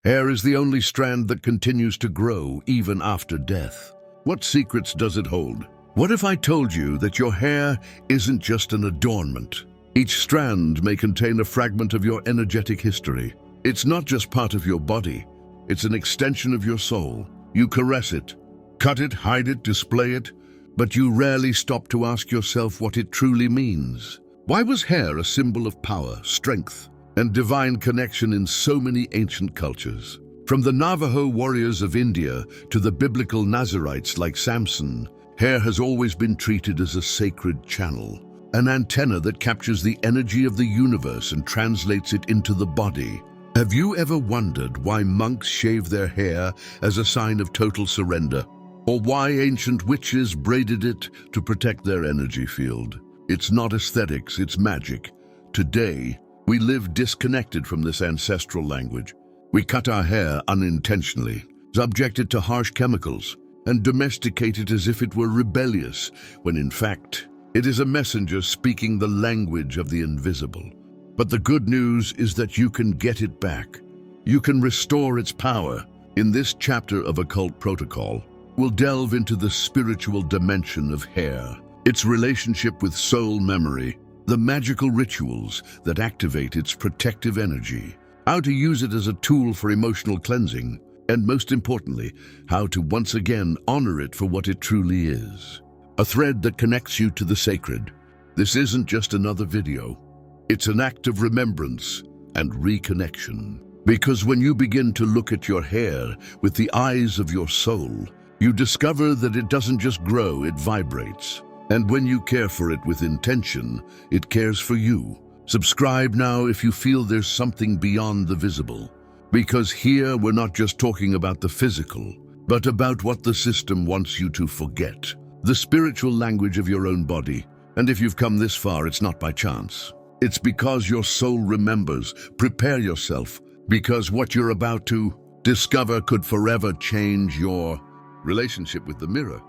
Hair is the only strand that continues to grow even after death. What secrets does it hold? What if I told you that your hair isn't just an adornment? Each strand may contain a fragment of your energetic history. It's not just part of your body, it's an extension of your soul. You caress it, cut it, hide it, display it, but you rarely stop to ask yourself what it truly means. Why was hair a symbol of power, strength, and divine connection in so many ancient cultures? From the Navajo warriors of India to the biblical Nazarites like Samson, hair has always been treated as a sacred channel, an antenna that captures the energy of the universe and translates it into the body. Have you ever wondered why monks shave their hair as a sign of total surrender? Or why ancient witches braided it to protect their energy field? It's not aesthetics, it's magic. Today, we live disconnected from this ancestral language. We cut our hair unintentionally, subject it to harsh chemicals, and domesticate it as if it were rebellious, when in fact, it is a messenger speaking the language of the invisible. But the good news is that you can get it back. You can restore its power. In this chapter of Occult Protocol, we'll delve into the spiritual dimension of hair, its relationship with soul memory, the magical rituals that activate its protective energy, how to use it as a tool for emotional cleansing, and most importantly, how to once again honor it for what it truly is. A thread that connects you to the sacred. This isn't just another video. It's an act of remembrance and reconnection. Because when you begin to look at your hair with the eyes of your soul, you discover that it doesn't just grow, it vibrates. And when you care for it with intention, it cares for you. Subscribe now if you feel there's something beyond the visible. Because here we're not just talking about the physical, but about what the system wants you to forget. The spiritual language of your own body. And if you've come this far, it's not by chance. It's because your soul remembers. Prepare yourself, because what you're about to discover could forever change your relationship with the mirror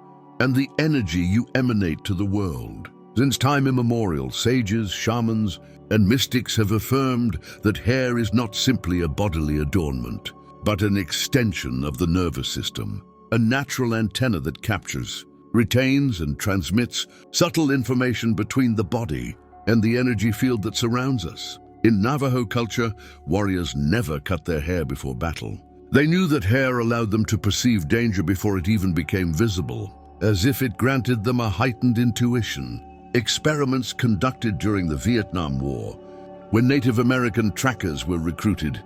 and the energy you emanate to the world. Since time immemorial, sages, shamans, and mystics have affirmed that hair is not simply a bodily adornment, but an extension of the nervous system, a natural antenna that captures, retains, and transmits subtle information between the body and the energy field that surrounds us. In Navajo culture, warriors never cut their hair before battle. They knew that hair allowed them to perceive danger before it even became visible, as if it granted them a heightened intuition. Experiments conducted during the Vietnam War, when Native American trackers were recruited,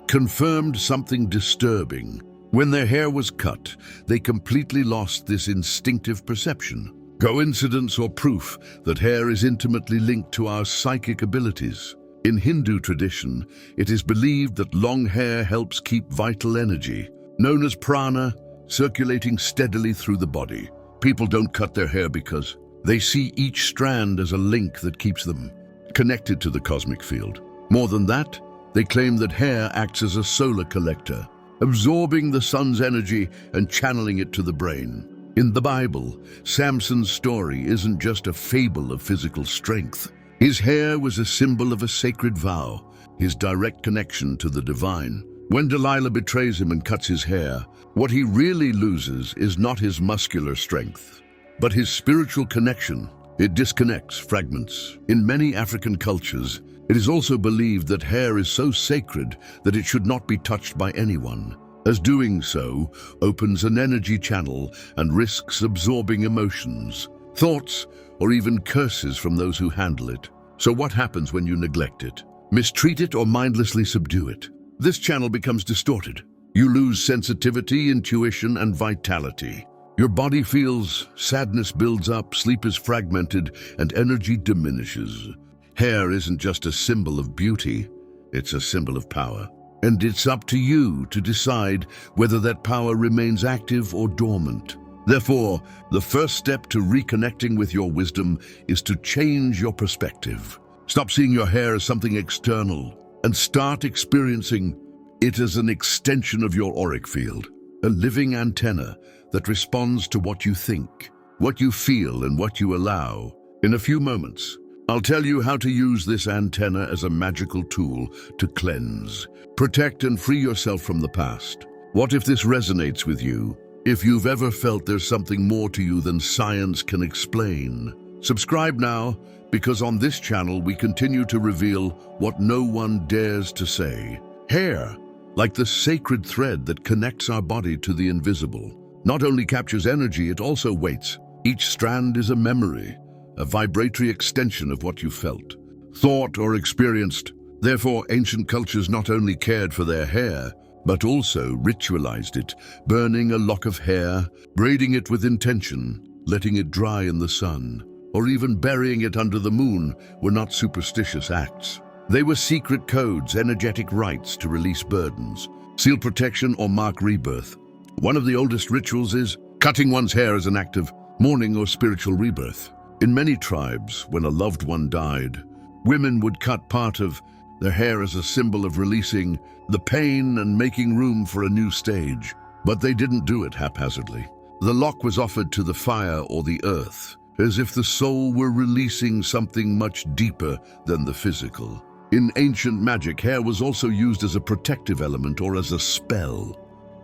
confirmed something disturbing. When their hair was cut, they completely lost this instinctive perception. Coincidence or proof that hair is intimately linked to our psychic abilities? In Hindu tradition, it is believed that long hair helps keep vital energy, known as prana, circulating steadily through the body. People don't cut their hair because they see each strand as a link that keeps them connected to the cosmic field. More than that, they claim that hair acts as a solar collector, absorbing the sun's energy and channeling it to the brain. In the Bible, Samson's story isn't just a fable of physical strength. His hair was a symbol of a sacred vow, his direct connection to the divine. When Delilah betrays him and cuts his hair, what he really loses is not his muscular strength, but his spiritual connection. It disconnects, fragments. In many African cultures, it is also believed that hair is so sacred that it should not be touched by anyone, as doing so opens an energy channel and risks absorbing emotions, thoughts, or even curses from those who handle it. So what happens when you neglect it, mistreat it, or mindlessly subdue it? This channel becomes distorted. You lose sensitivity, intuition, and vitality. Your body feels, sadness builds up, sleep is fragmented, and energy diminishes. Hair isn't just a symbol of beauty, it's a symbol of power. And it's up to you to decide whether that power remains active or dormant. Therefore, the first step to reconnecting with your wisdom is to change your perspective. Stop seeing your hair as something external and start experiencing it as an extension of your auric field, a living antenna that responds to what you think, what you feel, and what you allow. In a few moments, I'll tell you how to use this antenna as a magical tool to cleanse, protect, and free yourself from the past. What if this resonates with you? If you've ever felt there's something more to you than science can explain. Subscribe now, because on this channel we continue to reveal what no one dares to say. Hair, like the sacred thread that connects our body to the invisible, not only captures energy, it also waits. Each strand is a memory, a vibratory extension of what you felt, thought, or experienced. Therefore, ancient cultures not only cared for their hair, but also ritualized it, burning a lock of hair, braiding it with intention, letting it dry in the sun, or even burying it under the moon were not superstitious acts. They were secret codes, energetic rites to release burdens, seal protection, or mark rebirth. One of the oldest rituals is cutting one's hair as an act of mourning or spiritual rebirth. In many tribes, when a loved one died, women would cut part of their hair as a symbol of releasing the pain and making room for a new stage. But they didn't do it haphazardly. The lock was offered to the fire or the earth, as if the soul were releasing something much deeper than the physical. In ancient magic, hair was also used as a protective element or as a spell.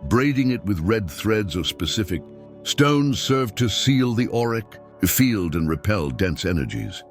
Braiding it with red threads or specific stones served to seal the auric field and repel dense energies.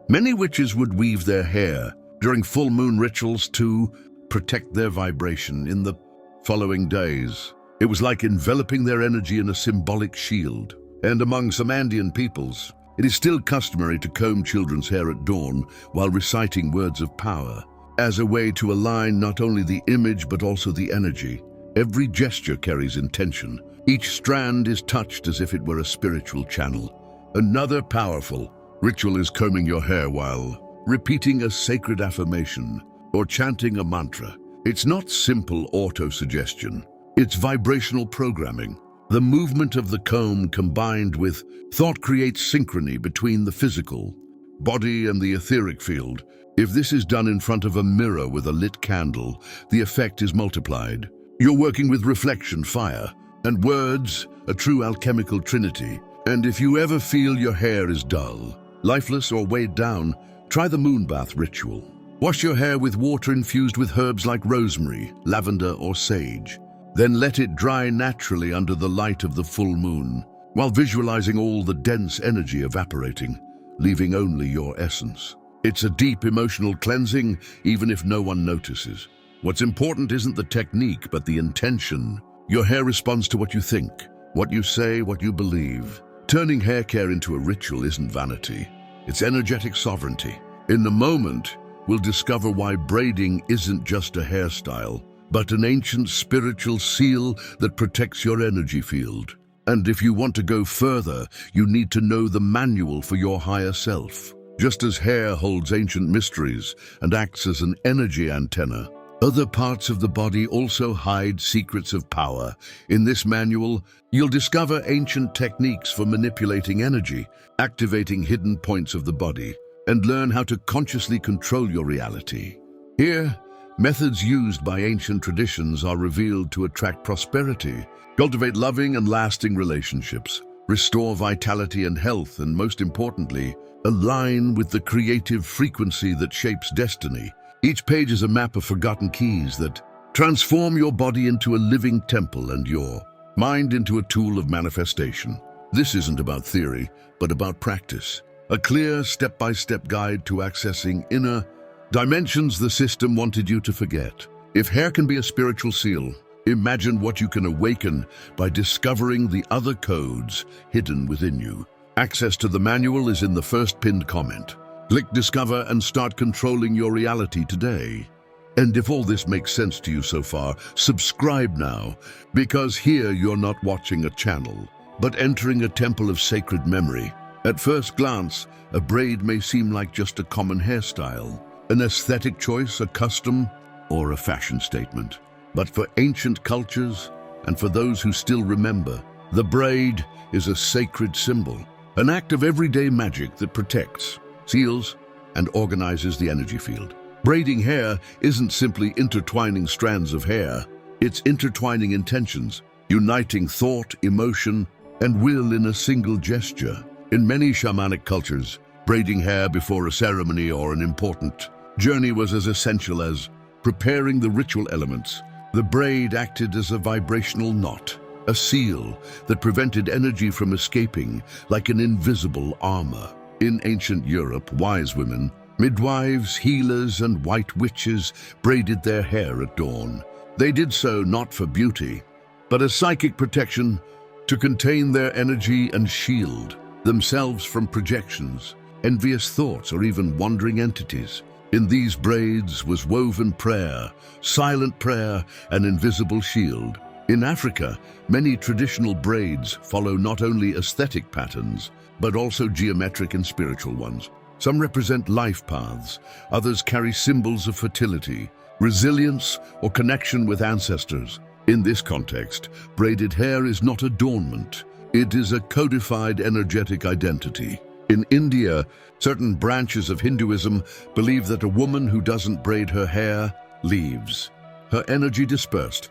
Many witches would weave their hair during full moon rituals to protect their vibration in the following days. It was like enveloping their energy in a symbolic shield. And among some Andean peoples, it is still customary to comb children's hair at dawn while reciting words of power, as a way to align not only the image but also the energy. Every gesture carries intention. Each strand is touched as if it were a spiritual channel. Another powerful ritual is combing your hair while repeating a sacred affirmation or chanting a mantra. It's not simple auto-suggestion. It's vibrational programming. The movement of the comb combined with thought creates synchrony between the physical body and the etheric field. If this is done in front of a mirror with a lit candle, the effect is multiplied. You're working with reflection, fire, and words, a true alchemical trinity. And if you ever feel your hair is dull, lifeless, or weighed down, try the moon bath ritual. Wash your hair with water infused with herbs like rosemary, lavender, or sage. Then let it dry naturally under the light of the full moon, while visualizing all the dense energy evaporating, leaving only your essence. It's a deep emotional cleansing, even if no one notices. What's important isn't the technique, but the intention. Your hair responds to what you think, what you say, what you believe. Turning hair care into a ritual isn't vanity. It's energetic sovereignty. In the moment, we'll discover why braiding isn't just a hairstyle, but an ancient spiritual seal that protects your energy field. And if you want to go further, you need to know the manual for your higher self. Just as hair holds ancient mysteries and acts as an energy antenna, other parts of the body also hide secrets of power. In this manual, you'll discover ancient techniques for manipulating energy, activating hidden points of the body, and learn how to consciously control your reality. Here, methods used by ancient traditions are revealed to attract prosperity, cultivate loving and lasting relationships, restore vitality and health, and most importantly, align with the creative frequency that shapes destiny. Each page is a map of forgotten keys that transform your body into a living temple and your mind into a tool of manifestation. This isn't about theory, but about practice. A clear step-by-step guide to accessing inner dimensions the system wanted you to forget. If hair can be a spiritual seal, imagine what you can awaken by discovering the other codes hidden within you. Access to the manual is in the first pinned comment. Click Discover and start controlling your reality today. And if all this makes sense to you so far, subscribe now, because here you're not watching a channel, but entering a temple of sacred memory. At first glance, a braid may seem like just a common hairstyle, an aesthetic choice, a custom, or a fashion statement. But for ancient cultures, and for those who still remember, the braid is a sacred symbol, an act of everyday magic that protects, seals, and organizes the energy field. Braiding hair isn't simply intertwining strands of hair, it's intertwining intentions, uniting thought, emotion, and will in a single gesture. In many shamanic cultures, Braiding hair before a ceremony or an important journey was as essential as preparing the ritual elements. The braid acted as a vibrational knot, a seal that prevented energy from escaping like an invisible armor. In ancient Europe, wise women, midwives, healers, and white witches braided their hair at dawn. They did so not for beauty, but as psychic protection to contain their energy and shield themselves from projections, envious thoughts, or even wandering entities. In these braids was woven prayer, silent prayer, an invisible shield. In Africa, many traditional braids follow not only aesthetic patterns, but also geometric and spiritual ones. Some represent life paths, others carry symbols of fertility, resilience, or connection with ancestors. In this context, braided hair is not adornment. It is a codified energetic identity. In India, certain branches of Hinduism believe that a woman who doesn't braid her hair leaves, her energy dispersed,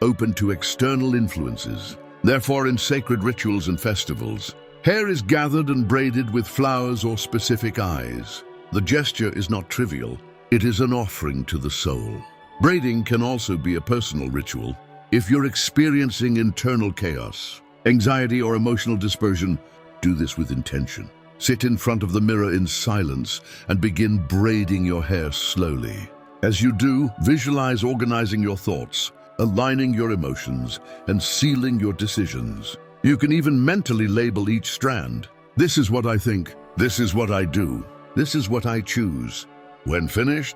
open to external influences. Therefore, in sacred rituals and festivals, hair is gathered and braided with flowers or specific eyes. The gesture is not trivial. It is an offering to the soul. Braiding can also be a personal ritual. If you're experiencing internal chaos, anxiety, or emotional dispersion, do this with intention. Sit in front of the mirror in silence and begin braiding your hair slowly. As you do, visualize organizing your thoughts, aligning your emotions, and sealing your decisions. You can even mentally label each strand. This is what I think. This is what I do. This is what I choose. When finished,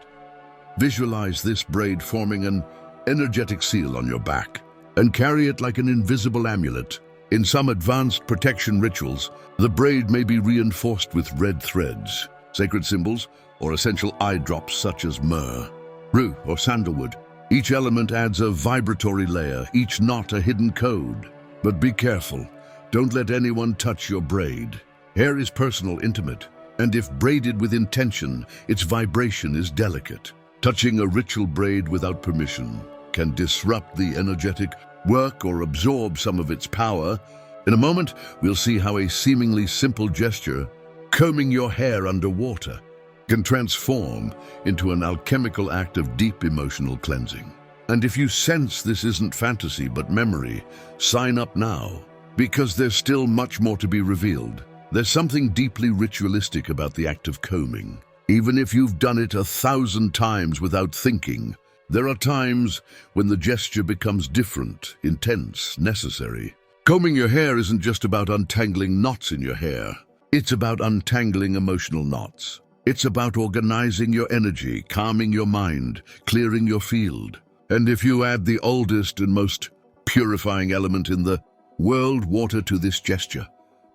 visualize this braid forming an energetic seal on your back and carry it like an invisible amulet. In some advanced protection rituals, the braid may be reinforced with red threads, sacred symbols, or essential eye drops such as myrrh, rue, or sandalwood. Each element adds a vibratory layer, each knot a hidden code. But be careful. Don't let anyone touch your braid. Hair is personal, intimate, and if braided with intention, its vibration is delicate. Touching a ritual braid without permission can disrupt the energetic work or absorb some of its power. In a moment, we'll see how a seemingly simple gesture, combing your hair underwater, can transform into an alchemical act of deep emotional cleansing. And if you sense this isn't fantasy but memory, sign up now, because there's still much more to be revealed. There's something deeply ritualistic about the act of combing. Even if you've done it 1,000 times without thinking, there are times when the gesture becomes different, intense, necessary. Combing your hair isn't just about untangling knots in your hair. It's about untangling emotional knots. It's about organizing your energy, calming your mind, clearing your field. And if you add the oldest and most purifying element in the world, water, to this gesture,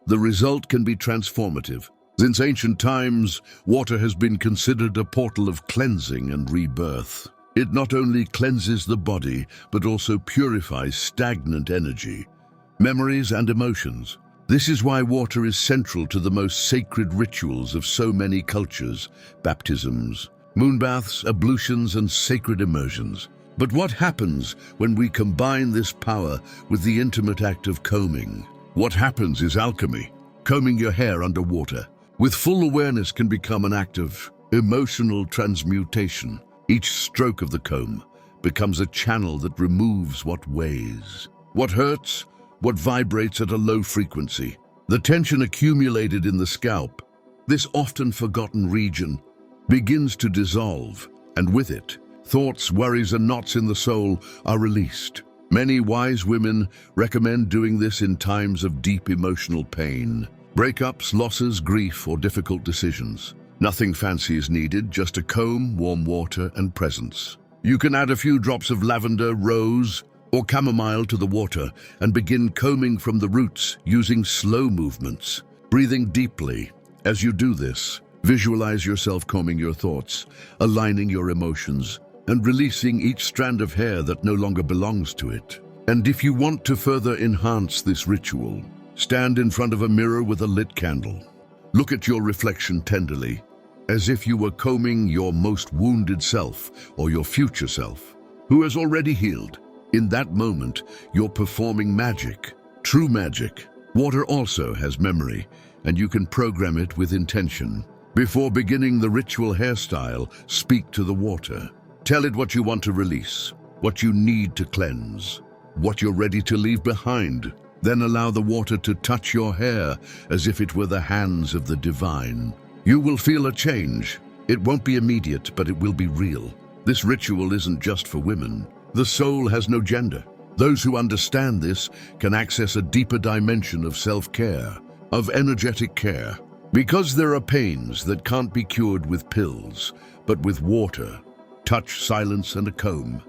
the result can be transformative. Since ancient times, water has been considered a portal of cleansing and rebirth. It not only cleanses the body, but also purifies stagnant energy, memories, and emotions. This is why water is central to the most sacred rituals of so many cultures: baptisms, moonbaths, ablutions, and sacred immersions. But what happens when we combine this power with the intimate act of combing? What happens is alchemy. Combing your hair underwater with full awareness can become an act of emotional transmutation. Each stroke of the comb becomes a channel that removes what weighs, what hurts, what vibrates at a low frequency. The tension accumulated in the scalp, this often forgotten region, begins to dissolve, and with it, thoughts, worries, and knots in the soul are released. Many wise women recommend doing this in times of deep emotional pain, breakups, losses, grief, or difficult decisions. Nothing fancy is needed, just a comb, warm water, and presence. You can add a few drops of lavender, rose, or chamomile to the water and begin combing from the roots using slow movements, breathing deeply. As you do this, visualize yourself combing your thoughts, aligning your emotions, and releasing each strand of hair that no longer belongs to it. And if you want to further enhance this ritual, stand in front of a mirror with a lit candle. Look at your reflection tenderly, as if you were combing your most wounded self or your future self, who has already healed. In that moment, you're performing magic, true magic. Water also has memory, and you can program it with intention. Before beginning the ritual hairstyle, speak to the water. Tell it what you want to release, what you need to cleanse, what you're ready to leave behind. Then allow the water to touch your hair as if it were the hands of the divine. You will feel a change. It won't be immediate, but it will be real. This ritual isn't just for women. The soul has no gender. Those who understand this can access a deeper dimension of self-care, of energetic care. Because there are pains that can't be cured with pills, but with water, touch, silence, and a comb.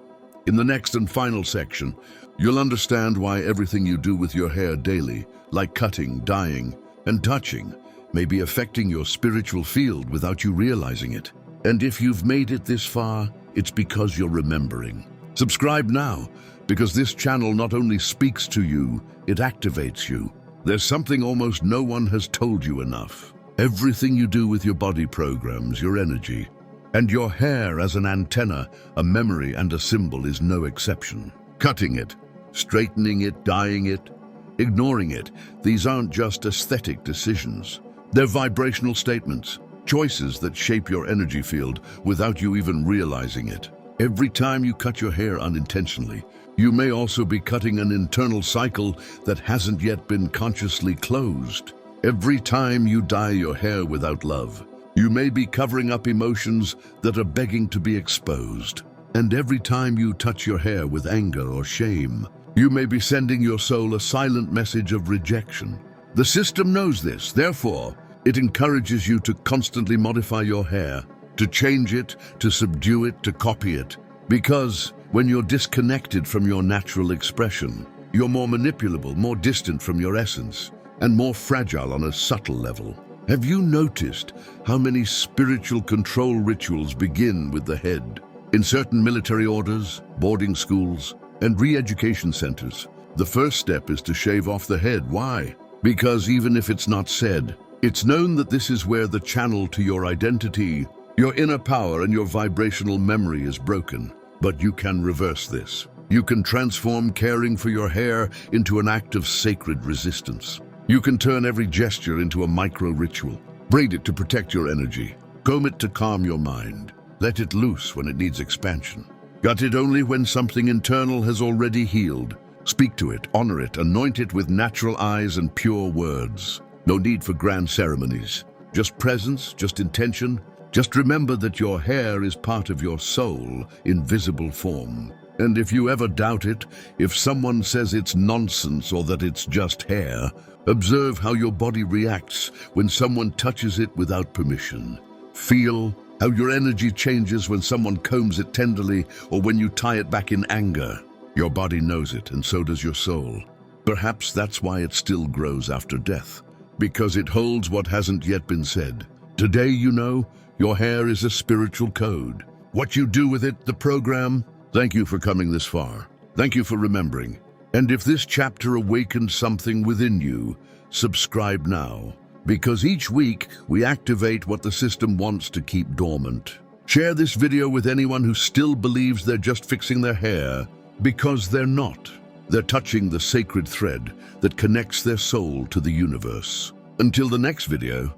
In the next and final section, you'll understand why everything you do with your hair daily, like cutting, dyeing, and touching, may be affecting your spiritual field without you realizing it. And if you've made it this far, it's because you're remembering. Subscribe now, because this channel not only speaks to you, it activates you. There's something almost no one has told you enough. Everything you do with your body programs your energy. And your hair as an antenna, a memory, and a symbol is no exception. Cutting it, straightening it, dyeing it, ignoring it, these aren't just aesthetic decisions. They're vibrational statements, choices that shape your energy field without you even realizing it. Every time you cut your hair unintentionally, you may also be cutting an internal cycle that hasn't yet been consciously closed. Every time you dye your hair without love, you may be covering up emotions that are begging to be exposed. And every time you touch your hair with anger or shame, you may be sending your soul a silent message of rejection. The system knows this, therefore, it encourages you to constantly modify your hair, to change it, to subdue it, to copy it. Because when you're disconnected from your natural expression, you're more manipulable, more distant from your essence, and more fragile on a subtle level. Have you noticed how many spiritual control rituals begin with the head? In certain military orders, boarding schools, and re-education centers, the first step is to shave off the head. Why? Because even if it's not said, it's known that this is where the channel to your identity, your inner power, and your vibrational memory is broken. But you can reverse this. You can transform caring for your hair into an act of sacred resistance. You can turn every gesture into a micro-ritual. Braid it to protect your energy. Comb it to calm your mind. Let it loose when it needs expansion. Gut it only when something internal has already healed. Speak to it, honor it, anoint it with natural eyes and pure words. No need for grand ceremonies. Just presence, just intention. Just remember that your hair is part of your soul in visible form. And if you ever doubt it, if someone says it's nonsense or that it's just hair, observe how your body reacts when someone touches it without permission. Feel how your energy changes when someone combs it tenderly or when you tie it back in anger. Your body knows it, and so does your soul. Perhaps that's why it still grows after death, because it holds what hasn't yet been said. Today, you know, your hair is a spiritual code. What you do with it, the program. Thank you for coming this far. Thank you for remembering. And if this chapter awakened something within you, subscribe now. Because each week, we activate what the system wants to keep dormant. Share this video with anyone who still believes they're just fixing their hair, because they're not. They're touching the sacred thread that connects their soul to the universe. Until the next video,